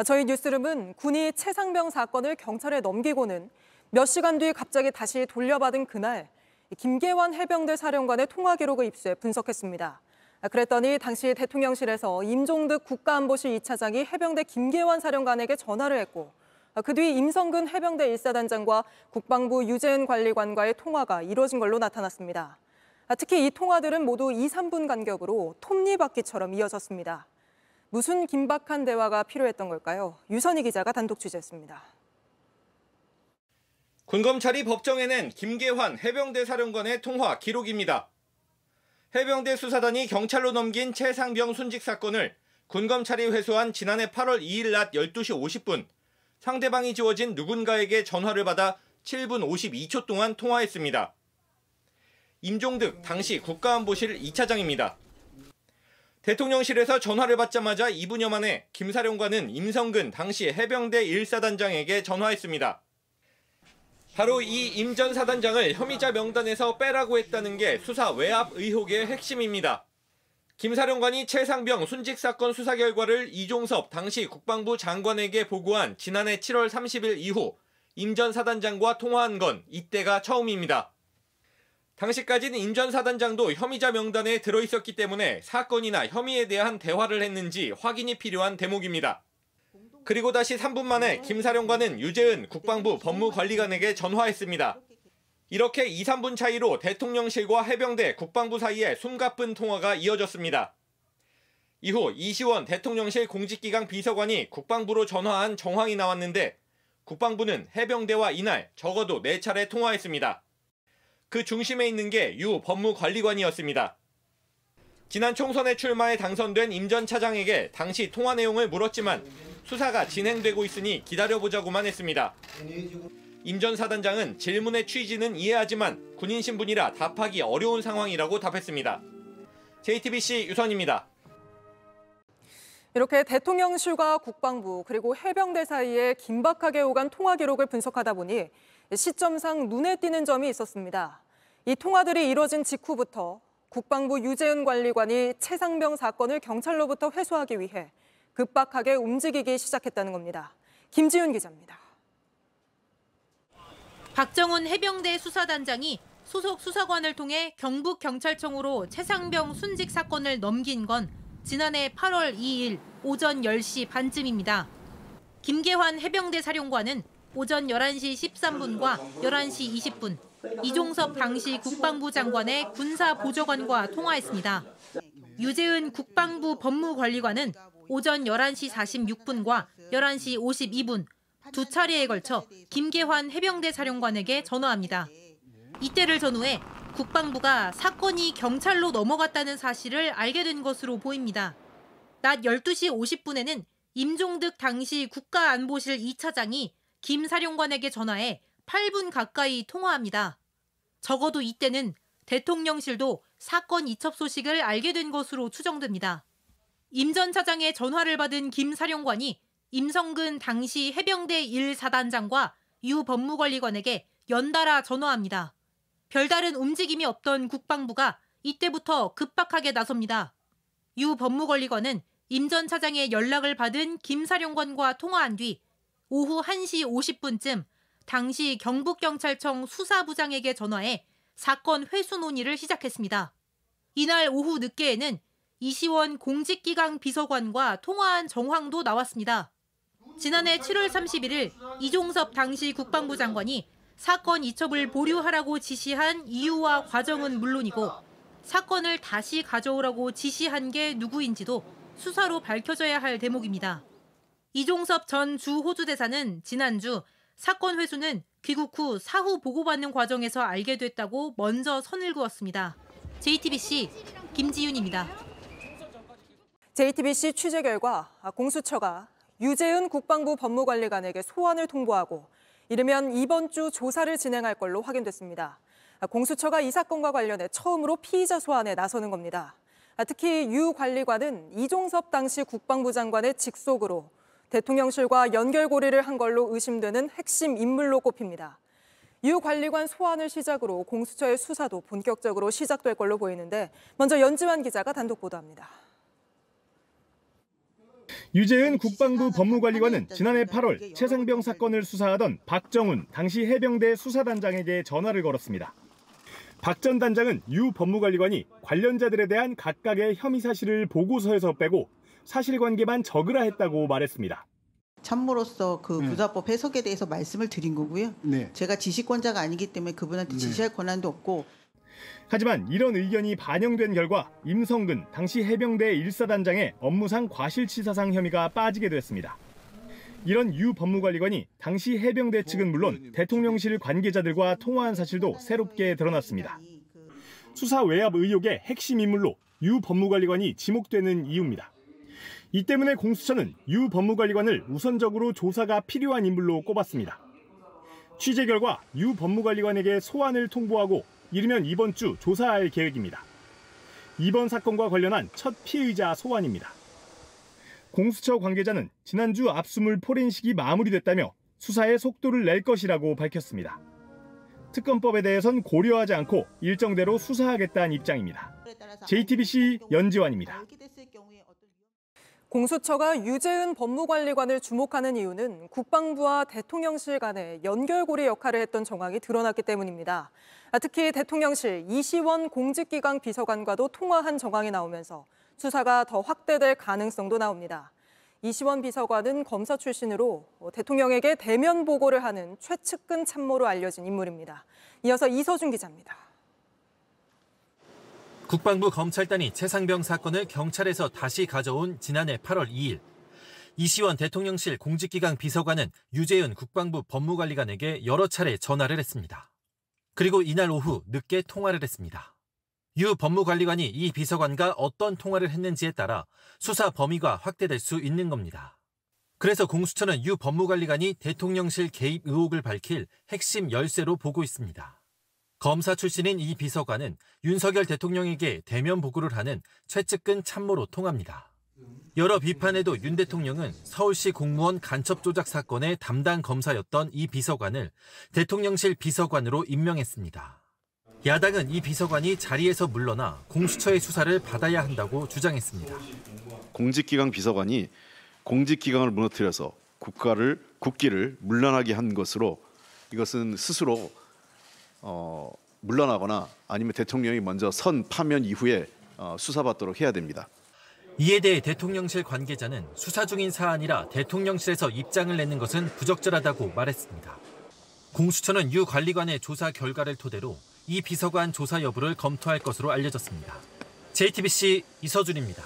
저희 뉴스룸은 군이 최상병 사건을 경찰에 넘기고는 몇 시간 뒤 갑자기 다시 돌려받은 그날 김계환 해병대 사령관의 통화 기록을 입수해 분석했습니다. 그랬더니 당시 대통령실에서 임종득 국가안보실 2차장이 해병대 김계환 사령관에게 전화를 했고 그 뒤 임성근 해병대 1사단장과 국방부 유재은 관리관과의 통화가 이루어진 걸로 나타났습니다. 특히 이 통화들은 모두 2, 3분 간격으로 톱니바퀴처럼 이어졌습니다. 무슨 긴박한 대화가 필요했던 걸까요? 유선희 기자가 단독 취재했습니다. 군검찰이 법정에 낸 김계환 해병대 사령관의 통화 기록입니다. 해병대 수사단이 경찰로 넘긴 최상병 순직 사건을 군검찰이 회수한 지난해 8월 2일 낮 12시 50분, 상대방이 지워진 누군가에게 전화를 받아 7분 52초 동안 통화했습니다. 임종득 당시 국가안보실 2차장입니다. 대통령실에서 전화를 받자마자 2분여 만에 김 사령관은 임성근 당시 해병대 1사단장에게 전화했습니다. 바로 이 임 전 사단장을 혐의자 명단에서 빼라고 했다는 게 수사 외압 의혹의 핵심입니다. 김 사령관이 최상병 순직 사건 수사 결과를 이종섭 당시 국방부 장관에게 보고한 지난해 7월 30일 이후 임 전 사단장과 통화한 건 이때가 처음입니다. 당시까지는 임 전 사단장도 혐의자 명단에 들어있었기 때문에 사건이나 혐의에 대한 대화를 했는지 확인이 필요한 대목입니다. 그리고 다시 3분 만에 김 사령관은 유재은 국방부 법무관리관에게 전화했습니다. 이렇게 2, 3분 차이로 대통령실과 해병대, 국방부 사이에 숨가쁜 통화가 이어졌습니다. 이후 이시원 대통령실 공직기강 비서관이 국방부로 전화한 정황이 나왔는데 국방부는 해병대와 이날 적어도 4차례 통화했습니다. 그 중심에 있는 게 유 법무관리관이었습니다. 지난 총선에 출마해 당선된 임 전 차장에게 당시 통화 내용을 물었지만 수사가 진행되고 있으니 기다려보자고만 했습니다. 임 전 사단장은 질문의 취지는 이해하지만 군인 신분이라 답하기 어려운 상황이라고 답했습니다. JTBC 유선입니다. 이렇게 대통령실과 국방부 그리고 해병대 사이에 긴박하게 오간 통화 기록을 분석하다 보니 시점상 눈에 띄는 점이 있었습니다. 이 통화들이 이뤄진 직후부터 국방부 유재은 관리관이 최상병 사건을 경찰로부터 회수하기 위해 급박하게 움직이기 시작했다는 겁니다. 김지윤 기자입니다. 박정훈 해병대 수사단장이 소속 수사관을 통해 경북경찰청으로 최상병 순직 사건을 넘긴 건 지난해 8월 2일 오전 10시 반쯤입니다. 김계환 해병대 사령관은 오전 11시 13분과 11시 20분 이종섭 당시 국방부 장관의 군사보좌관과 통화했습니다. 유재은 국방부 법무관리관은 오전 11시 46분과 11시 52분 두 차례에 걸쳐 김계환 해병대 사령관에게 전화합니다. 이때를 전후해 국방부가 사건이 경찰로 넘어갔다는 사실을 알게 된 것으로 보입니다. 낮 12시 50분에는 임종득 당시 국가안보실 2차장이 김 사령관에게 전화해 8분 가까이 통화합니다. 적어도 이때는 대통령실도 사건 이첩 소식을 알게 된 것으로 추정됩니다. 임 전 차장의 전화를 받은 김 사령관이 임성근 당시 해병대 1사단장과 유 법무관리관에게 연달아 전화합니다. 별다른 움직임이 없던 국방부가 이때부터 급박하게 나섭니다. 유 법무관리관은 임 전 차장의 연락을 받은 김 사령관과 통화한 뒤 오후 1시 50분쯤 당시 경북경찰청 수사부장에게 전화해 사건 회수 논의를 시작했습니다. 이날 오후 늦게에는 이시원 공직기강 비서관과 통화한 정황도 나왔습니다. 지난해 7월 31일 이종섭 당시 국방부 장관이 사건 이첩을 보류하라고 지시한 이유와 과정은 물론이고 사건을 다시 가져오라고 지시한 게 누구인지도 수사로 밝혀져야 할 대목입니다. 이종섭 전 주 호주대사는 지난주 사건 회수는 귀국 후 사후 보고받는 과정에서 알게 됐다고 먼저 선을 그었습니다. JTBC 김지윤입니다. JTBC 취재 결과 공수처가 유재은 국방부 법무관리관에게 소환을 통보하고 이르면 이번 주 조사를 진행할 걸로 확인됐습니다. 공수처가 이 사건과 관련해 처음으로 피의자 소환에 나서는 겁니다. 특히 유 관리관은 이종섭 당시 국방부 장관의 직속으로 대통령실과 연결고리를 한 걸로 의심되는 핵심 인물로 꼽힙니다. 유 관리관 소환을 시작으로 공수처의 수사도 본격적으로 시작될 걸로 보이는데 먼저 연지환 기자가 단독 보도합니다. 유재은 국방부 법무관리관은 지난해 8월 최상병 사건을 수사하던 박정훈 당시 해병대 수사단장에게 전화를 걸었습니다. 박 전 단장은 유 법무관리관이 관련자들에 대한 각각의 혐의 사실을 보고서에서 빼고 사실관계만 적으라 했다고 말했습니다. 참모로서 그 부사법 해석에 대해서 말씀을 드린 거고요. 네. 제가 지시권자가 아니기 때문에 그분한테 지시할 권한도 없고. 하지만 이런 의견이 반영된 결과 임성근 당시 해병대 1사단장의 업무상 과실치사상 혐의가 빠지게 됐습니다. 이런 유 법무관리관이 당시 해병대 측은 물론 대통령실 관계자들과 통화한 사실도 새롭게 드러났습니다. 수사 외압 의혹의 핵심 인물로 유 법무관리관이 지목되는 이유입니다. 이 때문에 공수처는 유 법무관리관을 우선적으로 조사가 필요한 인물로 꼽았습니다. 취재 결과 유 법무관리관에게 소환을 통보하고 이르면 이번 주 조사할 계획입니다. 이번 사건과 관련한 첫 피의자 소환입니다. 공수처 관계자는 지난주 압수물 포렌식이 마무리됐다며 수사에 속도를 낼 것이라고 밝혔습니다. 특검법에 대해선 고려하지 않고 일정대로 수사하겠다는 입장입니다. JTBC 연지환입니다. 공수처가 유재은 법무관리관을 주목하는 이유는 국방부와 대통령실 간의 연결고리 역할을 했던 정황이 드러났기 때문입니다. 특히 대통령실 이시원 공직기강 비서관과도 통화한 정황이 나오면서 수사가 더 확대될 가능성도 나옵니다. 이시원 비서관은 검사 출신으로 대통령에게 대면 보고를 하는 최측근 참모로 알려진 인물입니다. 이어서 이서준 기자입니다. 국방부 검찰단이 최상병 사건을 경찰에서 다시 가져온 지난해 8월 2일. 이시원 대통령실 공직기강 비서관은 유재은 국방부 법무관리관에게 여러 차례 전화를 했습니다. 그리고 이날 오후 늦게 통화를 했습니다. 유 법무관리관이 이 비서관과 어떤 통화를 했는지에 따라 수사 범위가 확대될 수 있는 겁니다. 그래서 공수처는 유 법무관리관이 대통령실 개입 의혹을 밝힐 핵심 열쇠로 보고 있습니다. 검사 출신인 이 비서관은 윤석열 대통령에게 대면 보고를 하는 최측근 참모로 통합니다. 여러 비판에도 윤 대통령은 서울시 공무원 간첩 조작 사건의 담당 검사였던 이 비서관을 대통령실 비서관으로 임명했습니다. 야당은 이 비서관이 자리에서 물러나 공수처의 수사를 받아야 한다고 주장했습니다. 공직기강 비서관이 공직기강을 무너뜨려서 국기를 물러나게 한 것으로 이것은 스스로 물러나거나 아니면 대통령이 먼저 선 파면 이후에 수사받도록 해야 됩니다. 이에 대해 대통령실 관계자는 수사 중인 사안이라 대통령실에서 입장을 내는 것은 부적절하다고 말했습니다. 공수처는 유 관리관의 조사 결과를 토대로 이 비서관 조사 여부를 검토할 것으로 알려졌습니다. JTBC 이서준입니다.